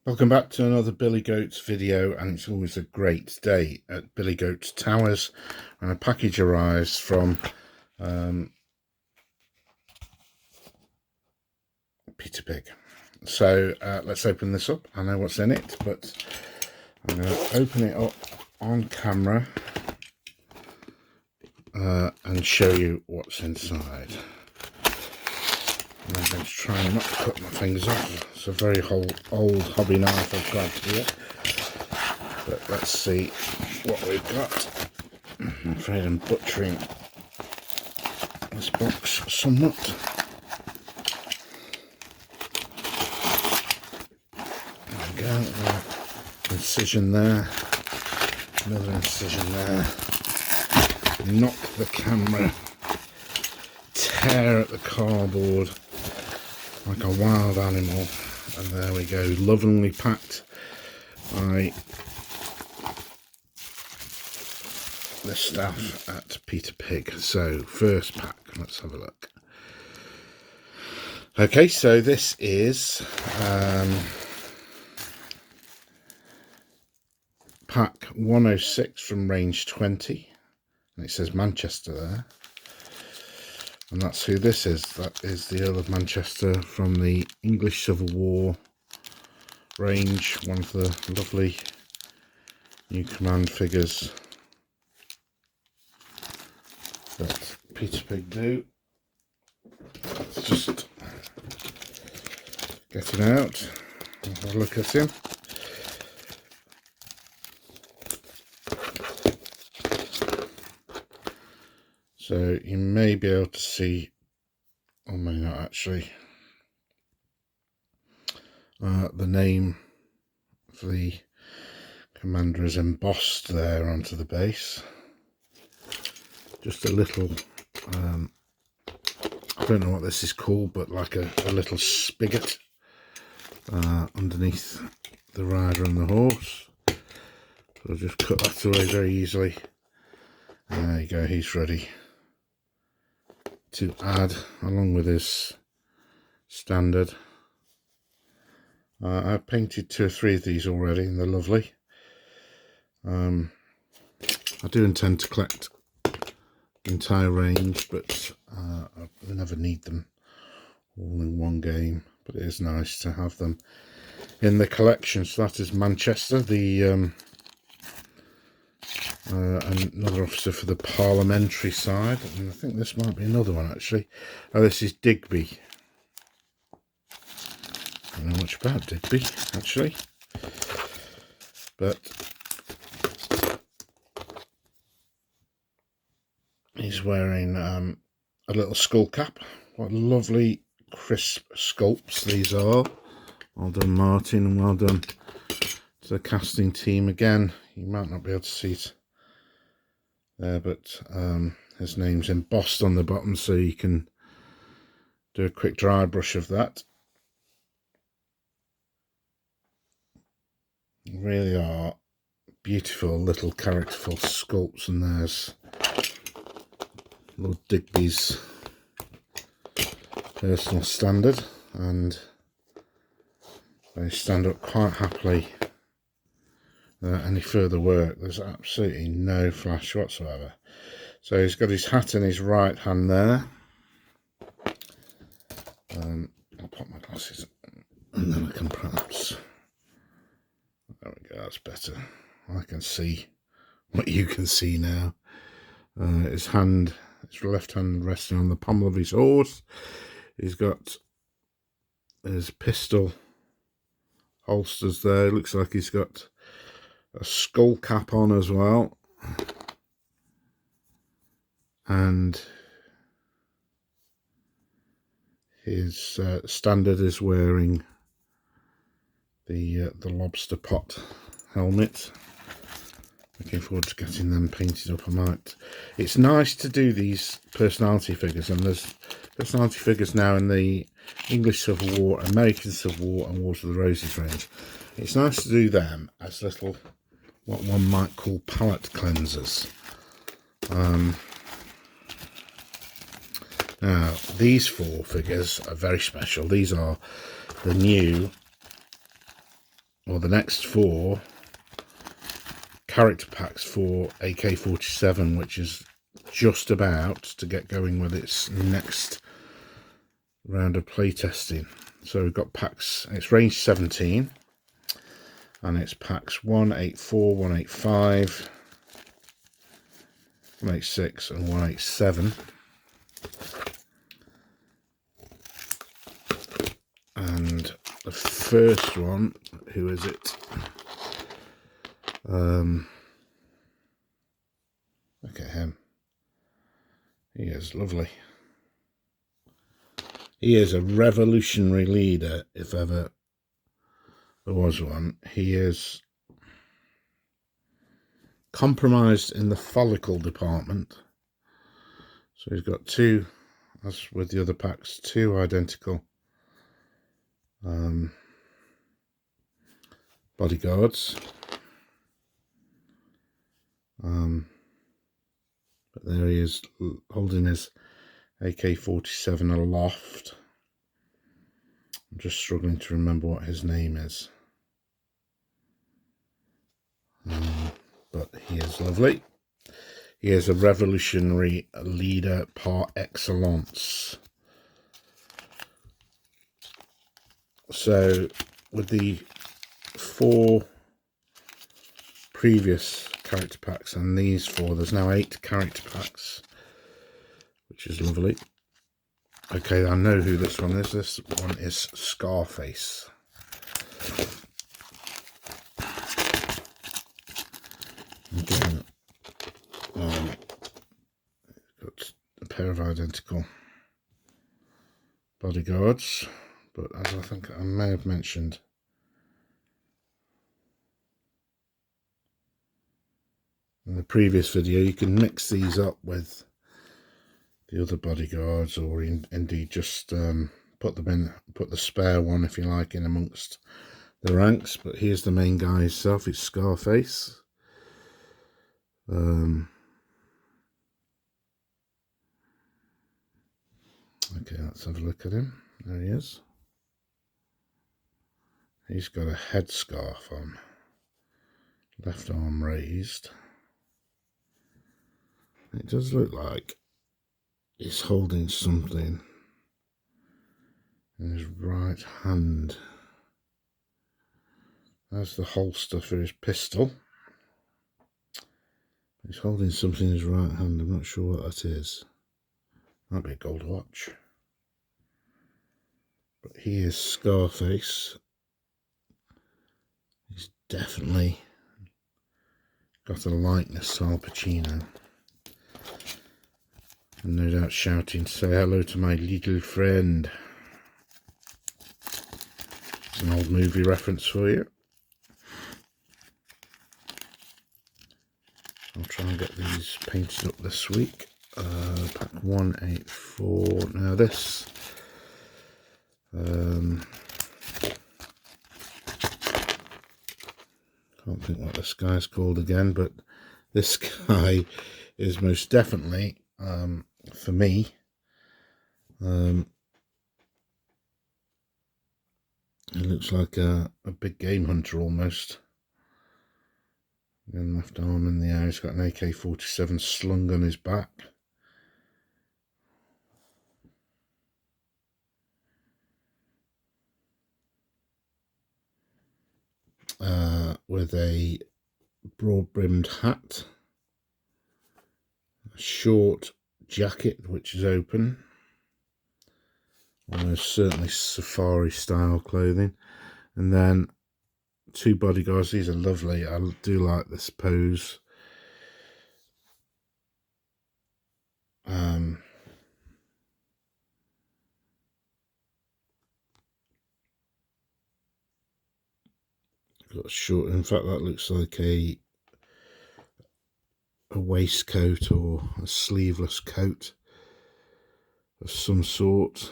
Welcome back to another Billy Goats video, and it's always a great day at Billy Goats Towers, and a package arrives from Peter Pig. So let's open this up. I know what's in it, but I'm going to open it up on camera and show you what's inside. And I'm going to try not to cut my fingers off. It's a very old hobby knife I've grabbed here. But let's see what we've got. I'm afraid I'm butchering this box somewhat. There we go. Incision there. Another incision there. Knock the camera. Tear at the cardboard like a wild animal, and there we go, lovingly packed by the staff at Peter Pig. So first pack, let's have a look. Okay, so this is pack 106 from range 20, and it says Manchester there. And that's who this is. That is the Earl of Manchester from the English Civil War range. One of the lovely new command figures that Peter Pig do. Let's just get him out and have a look at him. So you may be able to see, or may not actually, the name of the commander is embossed there onto the base. Just a little, I don't know what this is called, but like a little spigot underneath the rider and the horse. So I'll just cut that away very easily. There you go, he's ready to add along with his standard. I've painted 2 or 3 of these already, and they're lovely. I do intend to collect the entire range, but I never need them all in one game. But it is nice to have them in the collection. So that is Manchester, the another officer for the parliamentary side, and I think this might be another one actually. Oh, this is Digby. I don't know much about Digby actually, but he's wearing a little skull cap. What lovely crisp sculpts these are. Well done, Martin, and well done to the casting team again. You might not be able to see it there, but his name's embossed on the bottom, so you can do a quick dry brush of that. Really are beautiful little characterful sculpts, and there's Lord Digby's personal standard, and they stand up quite happily. Any further work, there's absolutely no flash whatsoever. So he's got his hat in his right hand there. I'll pop my glasses and then I can perhaps, there we go, that's better. I can see what you can see now. His left hand resting on the pommel of his horse. He's got his pistol holsters there. It looks like he's got a skull cap on as well, and his standard is wearing the lobster pot helmet. Looking forward to getting them painted up. It's nice to do these personality figures, and there's personality figures now in the English Civil War, American Civil War, and Wars of the Roses range. It's nice to do them as little, what one might call palette cleansers. Now, these 4 figures are very special. These are the new or the next 4 character packs for AK47, which is just about to get going with its next round of playtesting. So we've got packs, it's range 17, and it's packs 184, 185, 186 and 187. And the first one, who is it? Look at him. He is lovely. He is a revolutionary leader, if ever there was one. He is compromised in the follicle department. So he's got 2, as with the other packs, 2 identical bodyguards. But there he is, holding his AK-47 aloft. I'm just struggling to remember what his name is. But he is lovely. He is a revolutionary leader par excellence. So with the 4 previous character packs and these 4, there's now 8 character packs, which is lovely. Okay, I know who this one is. This one is Scarface. Again, got a pair of identical bodyguards, but as I think I may have mentioned, in the previous video, you can mix these up with the other bodyguards, or indeed just put the spare one, if you like, in amongst the ranks. But here's the main guy himself. It's Scarface. Okay, let's have a look at him. There he is. He's got a headscarf on, left arm raised. It does look like he's holding something in his right hand. That's the holster for his pistol. He's holding something in his right hand. I'm not sure what that is. Might be a gold watch. But he is Scarface. He's definitely got a likeness to Al Pacino. And no doubt shouting, "Say hello to my little friend." It's an old movie reference for you. I'll try and get these painted up this week. Pack 184. Now this, can't think what this guy's called again, but this guy is most definitely, for me, it looks like a big game hunter almost. And left arm in the air, he's got an AK-47 slung on his back. With a broad-brimmed hat, a short jacket which is open, almost certainly safari-style clothing, and then 2 bodyguards. These are lovely. I do like this pose. Got a short, in fact that looks like a waistcoat or a sleeveless coat of some sort.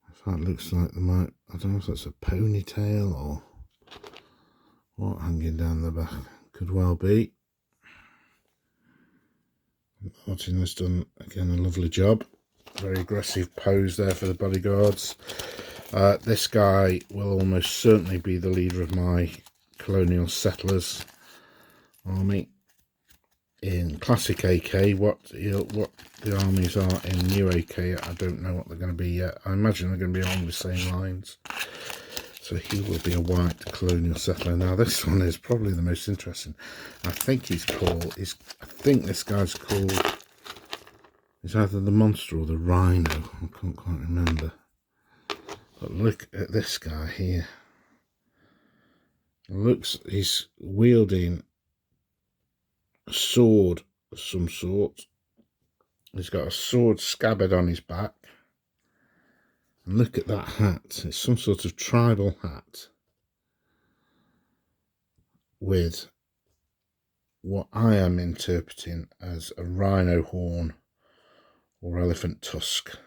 In fact, looks like they might, I don't know if that's a ponytail or what hanging down the back. Could well be. Martin has done again a lovely job. Very aggressive pose there for the bodyguards. This guy will almost certainly be the leader of my colonial settlers army in classic AK. What the armies are in new AK, I don't know what they're going to be yet. I imagine they're going to be along the same lines. So he will be a white colonial settler. Now this one is probably the most interesting. I think this guy's called, it's either the monster or the rhino. I can't quite remember. But look at this guy here. He's wielding a sword of some sort. He's got a sword scabbard on his back. And look at that hat. It's some sort of tribal hat with what I am interpreting as a rhino horn or elephant tusk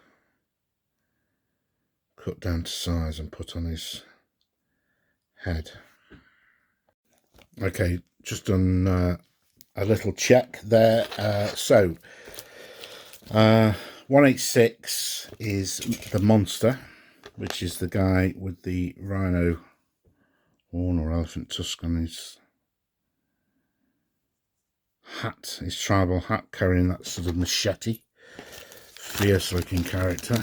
cut down to size and put on his head. Okay, just done a little check there. So 186 is the monster, which is the guy with the rhino horn or elephant tusk on his hat, his tribal hat, carrying that sort of machete. Fierce looking character.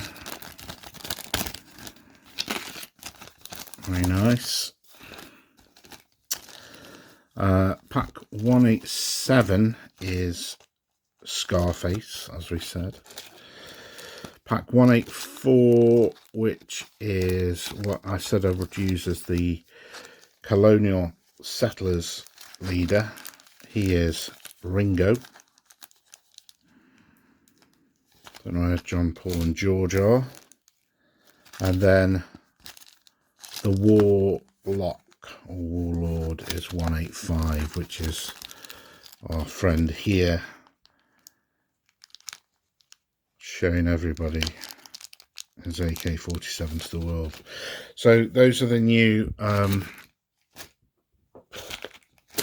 Very nice. Pack 187 is Scarface, as we said. Pack 184, which is what I said I would use as the colonial settlers leader. He is Ringo. Don't know where John, Paul and George are. And then the Warlock or Warlord is 185, which is our friend here, showing everybody his AK47 to the world. So those are the new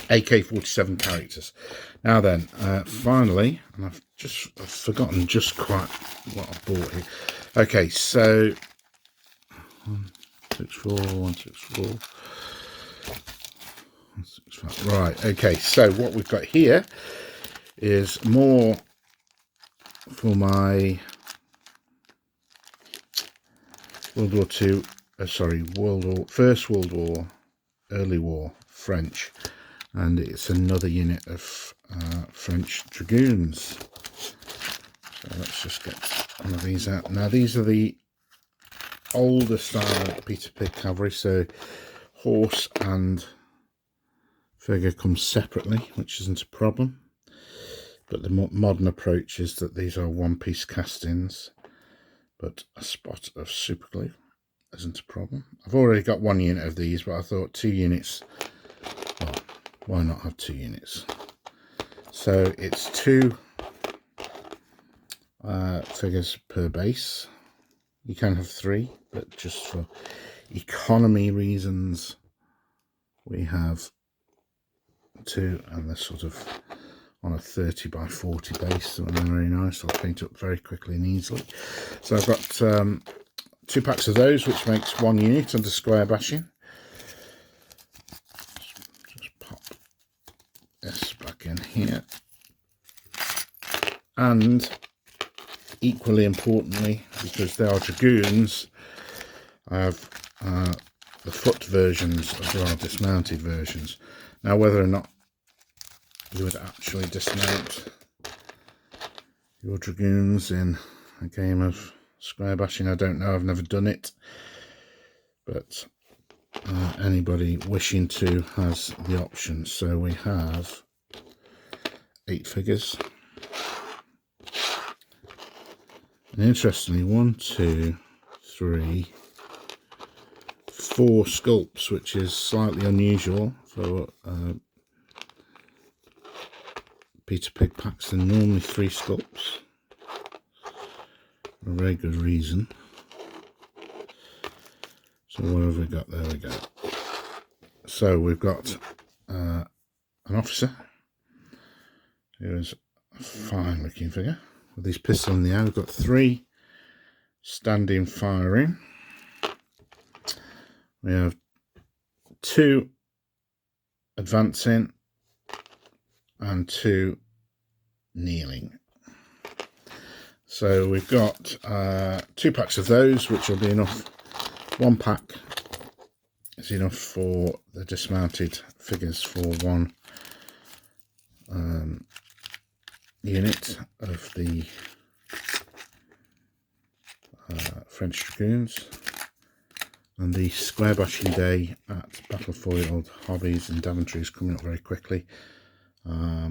AK47 characters. Now then, finally, and I've forgotten just quite what I bought here. Okay, so 164, 164, 165. Right, okay, so what we've got here is more for my First World War, Early War French, and it's another unit of French dragoons. So let's just get one of these out. Now these are the older style Peter Pig cavalry, so horse and figure comes separately, which isn't a problem. But the modern approach is that these are one-piece castings, but a spot of super glue isn't a problem. I've already got one unit of these, but I thought 2 units, well, why not have 2 units? So it's 2 figures per base. You can have 3, but just for economy reasons, we have 2, and they're sort of on a 30 by 40 base, so they're very nice. I'll paint up very quickly and easily. So I've got 2 packs of those, which makes 1 unit under square bashing. Just pop this back in here. And equally importantly, because they are dragoons, I have the foot versions as well, dismounted versions. Now, whether or not you would actually dismount your dragoons in a game of square bashing, I don't know. I've never done it, but anybody wishing to has the option. So we have 8 figures, and interestingly, 1, 2, 3, 4 sculpts, which is slightly unusual for Peter Pig packs. They're normally 3 sculpts for a very good reason. So what have we got? There we go. So we've got an officer who is a fine looking figure with his pistol in the air. We've got 3 standing firing. We have 2 advancing and 2 kneeling. So we've got 2 packs of those, which will be enough. 1 pack is enough for the dismounted figures for 1 unit of the French Dragoons. And the square bashing day at Battlefoiled Hobbies in Daventry is coming up very quickly. I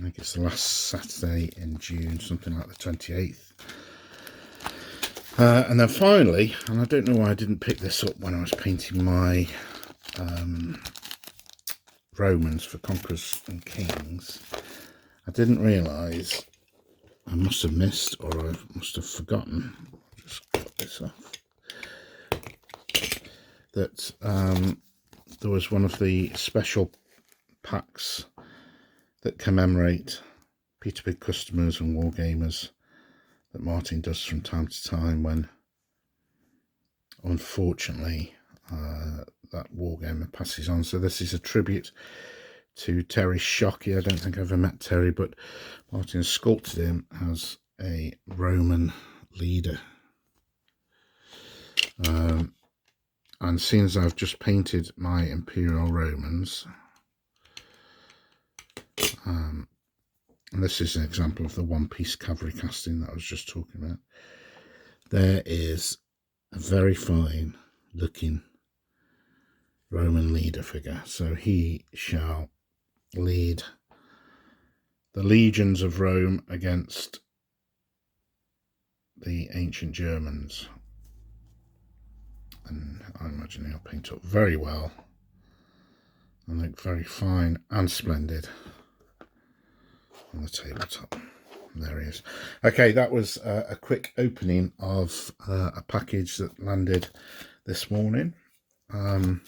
think it's the last Saturday in June, something like the 28th. And then finally, and I don't know why I didn't pick this up when I was painting my Romans for Conquerors and Kings, I didn't realise, I must have missed or I must have forgotten, I'll just cut this off, that there was one of the special packs that commemorate Peter Pig customers and wargamers that Martin does from time to time when, unfortunately, that wargamer passes on. So this is a tribute to Terry Shockey. I don't think I've ever met Terry, but Martin sculpted him as a Roman leader. And seeing as I've just painted my Imperial Romans, and this is an example of the one-piece cavalry casting that I was just talking about, there is a very fine looking Roman leader figure. So he shall lead the legions of Rome against the ancient Germans. And I imagine he'll paint up very well and look very fine and splendid on the tabletop. There he is. Okay, that was a quick opening of a package that landed this morning. I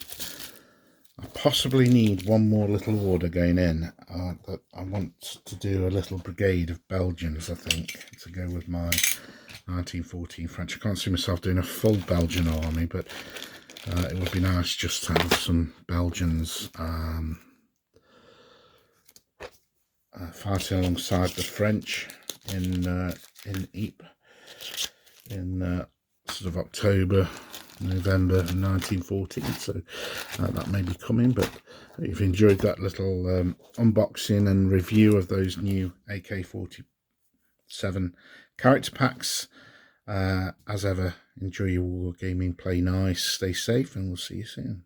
possibly need one more little order going in. That I want to do a little brigade of Belgians, I think, to go with my 1914 French. I can't see myself doing a full Belgian army, but it would be nice just to have some Belgians fighting alongside the French in Ypres in sort of October, November 1914. So that may be coming, but if you've enjoyed that little unboxing and review of those new AK47 character packs, as ever, enjoy your war gaming, play nice, stay safe, and we'll see you soon.